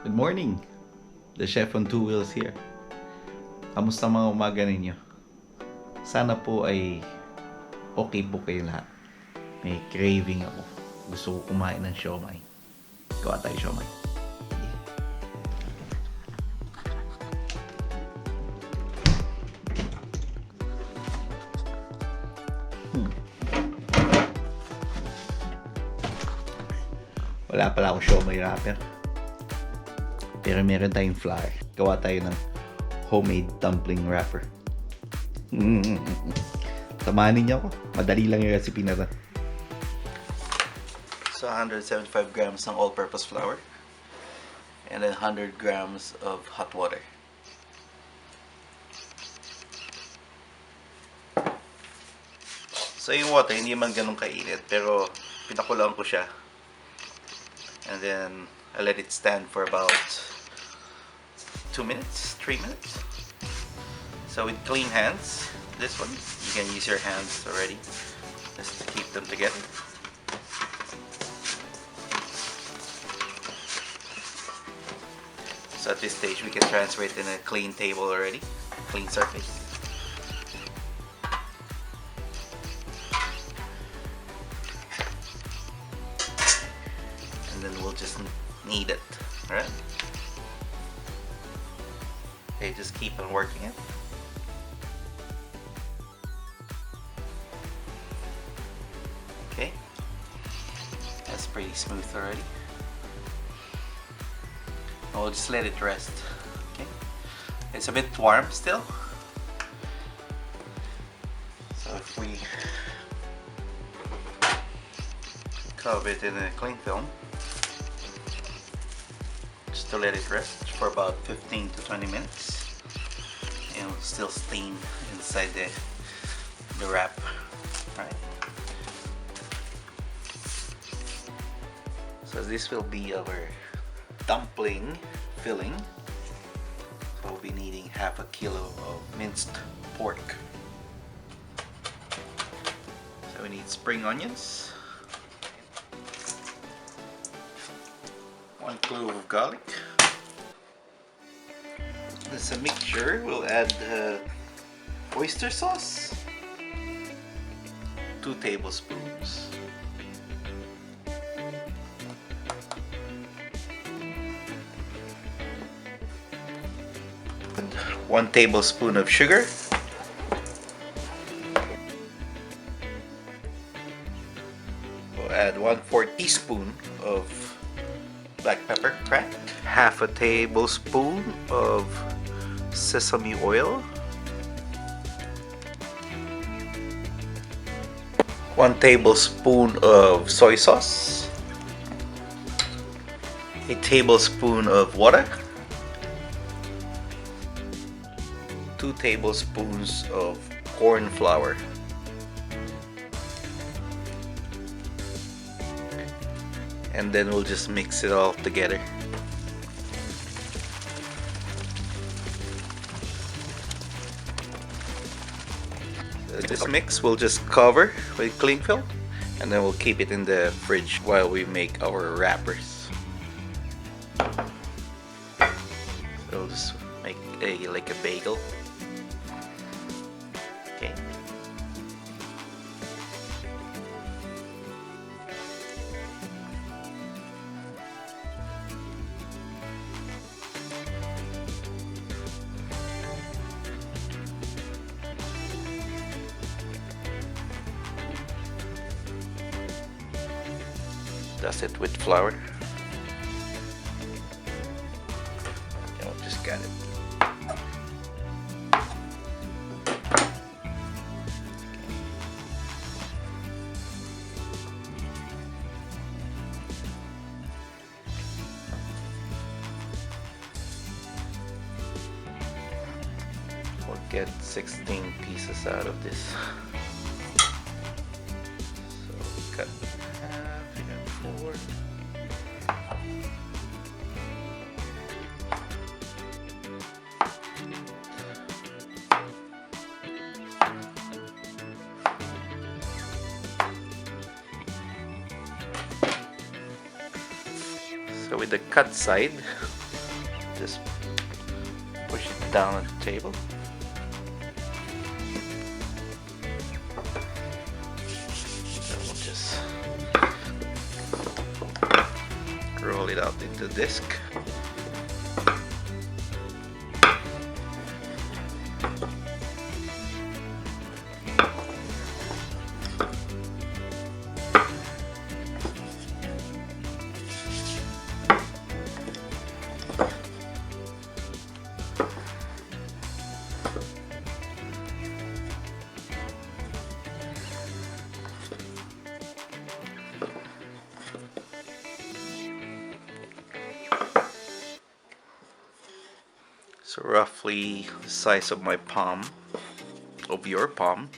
Good morning! The Chef on Two Wheels here. Kamusta mga umaga ninyo? Sana po ay okay po kayo lahat. May craving ako. Gusto ko kumain ng siomai. Gawa tayo siomai. Wala pala akong siomai wrapper. Pero meron tayong flour. Gawa tayo ng homemade dumpling wrapper. Tamahanin niyo ako. Madali lang yung recipe na to. So 175 grams ng all-purpose flour. And then 100 grams of hot water. So yung water, hindi man ganun kainit. Pero pinakulang ko siya. And then I let it stand for about 2 minutes, 3 minutes. So with clean hands, this one, you can use your hands already just to keep them together. So at this stage, we can transfer it in a clean table already, clean surface. And then we'll just knead it, alright? Okay, just keep on working it. Okay, that's pretty smooth already. And we'll just let it rest. Okay, it's a bit warm still. So if we cover it in a cling film, just to let it rest for about 15 to 20 minutes. It'll still steam inside the wrap. Right. So this will be our dumpling filling. So we'll be needing half a kilo of minced pork. So we need spring onions, 1 clove of garlic. As a mixture, we'll add oyster sauce, 2 tablespoons. And 1 tablespoon of sugar. We'll add 1/4 teaspoon of black pepper cracked, half a tablespoon of sesame oil, 1 tablespoon of soy sauce, a tablespoon of water, 2 tablespoons of corn flour, and then we'll just mix it all together. This mix we'll just cover with cling film, and then we'll keep it in the fridge while we make our wrappers. So we'll just make like a bagel. Okay. Dust it with flour. And we'll just get it. We'll get 16 pieces out of this. So cut half and 4. So with the cut side, Just push it down on the table. Then we'll just roll it out into the disc. So roughly the size of my palm, of your palm.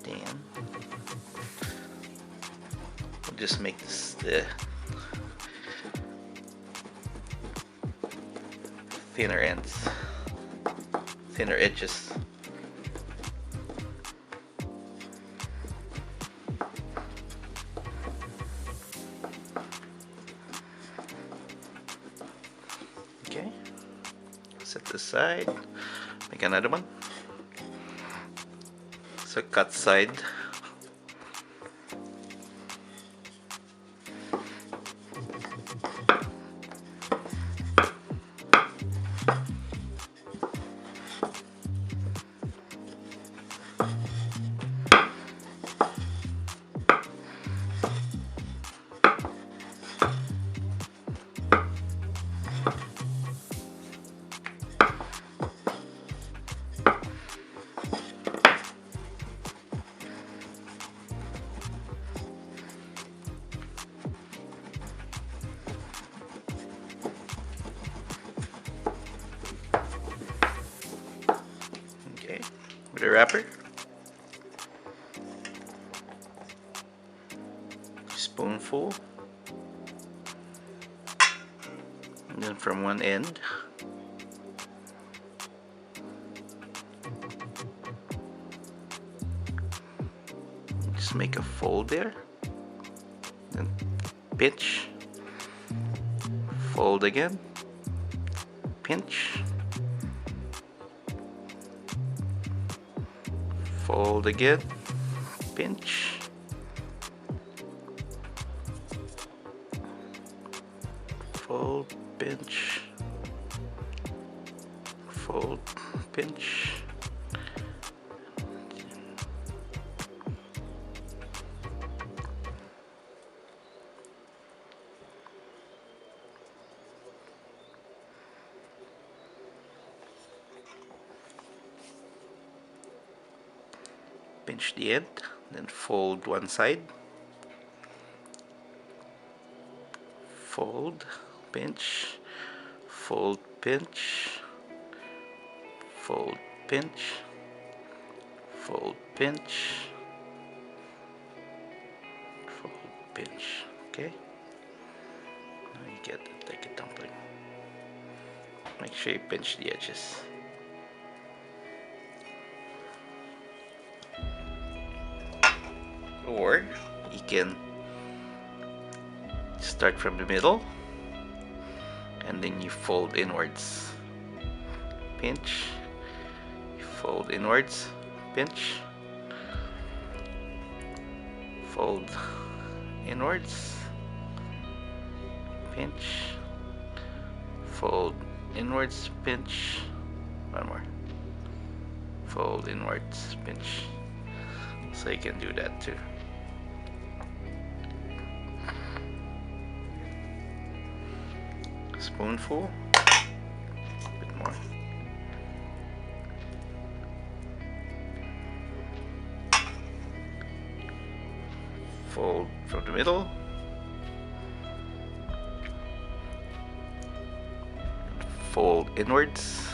Then we'll just make this the thinner ends, thinner edges. Okay, set this aside, make another one. So cut side. With a wrapper, spoonful, and then from one end just make a fold there, then pinch, fold again, pinch, fold again, pinch, fold, pinch, fold, pinch, pinch the end, then fold one side, fold, pinch, fold, pinch, fold, pinch, fold, pinch, fold, pinch. Okay, now you get it like a dumpling. Make sure you pinch the edges. Or you can start from the middle and then you fold inwards, pinch, you fold inwards, pinch, fold inwards, pinch, fold inwards, pinch, one more, fold inwards, pinch. So you can do that too. Spoonful, a bit more. Fold from the middle. Fold inwards.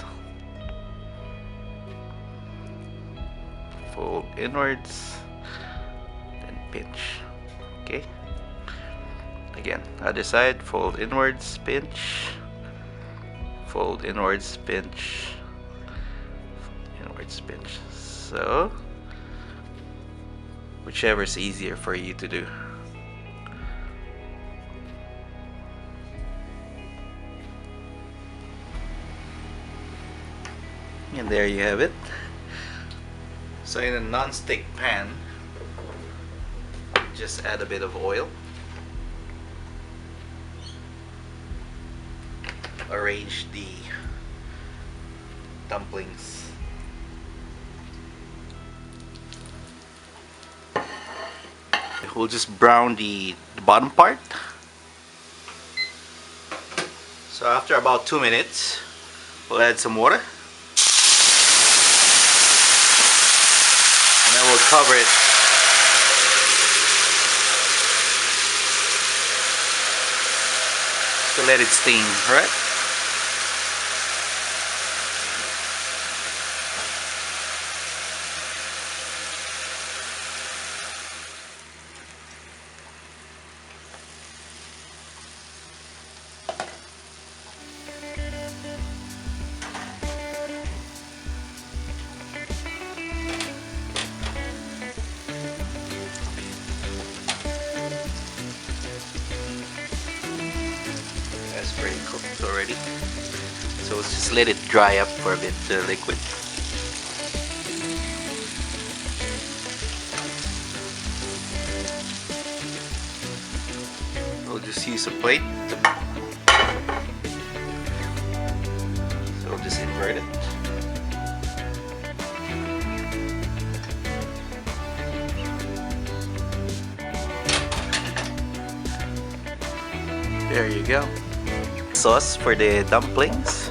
Fold inwards. Then pinch. Okay. Again, other side, fold inwards, pinch, fold inwards, pinch, inwards, pinch. So, whichever is easier for you to do. And there you have it. So in a non-stick pan, just add a bit of oil. Arrange the dumplings. We'll just brown the bottom part. So after about 2 minutes, we'll add some water. And then we'll cover it. To let it steam, right? Pretty cooked already, so let's just let it dry up for a bit, the liquid. We'll just use a plate, so we'll just invert it. There you go. Sauce for the dumplings.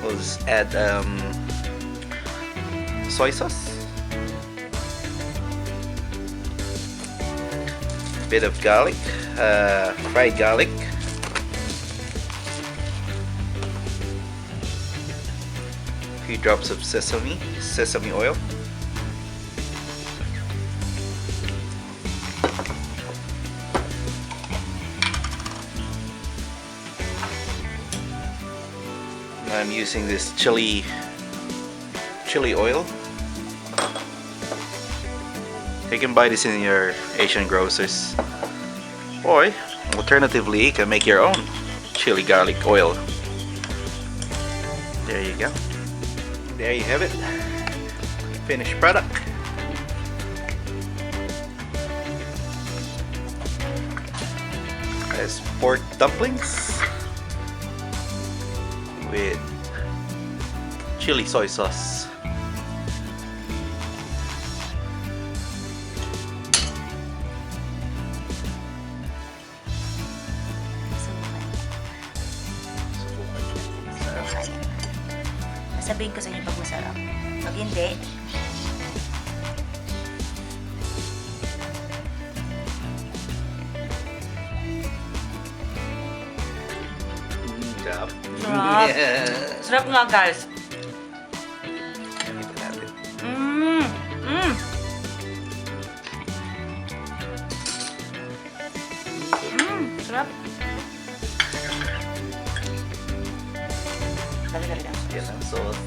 We'll just add soy sauce, bit of garlic, fried garlic, a few drops of sesame oil, I'm using this chili oil. You can buy this in your Asian grocers, or alternatively you can make your own chili garlic oil. There you go. There you have it. Finished product. There's pork dumplings with chili soy sauce. Sabihin ko sa inyo pag masarap. Pag hindi, Sarap. sarap. Sarap nga, guys. Ito natin. Sarap. Dali lang. Yan ang sauce.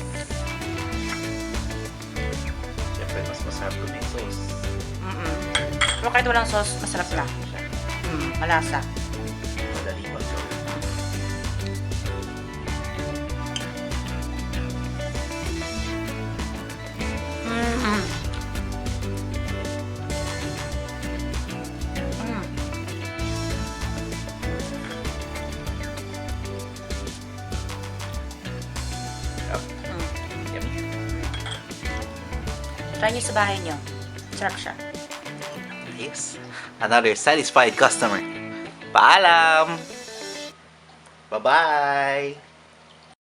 Siyempre, mas masarap kung may sauce. Pero kahit walang sauce, masarap na. Malasa. Madali mag-gawin. Yummy. Try nyo sa bahay nyo. Sarap siya. Yes. Another satisfied customer. Paalam! Bye-bye!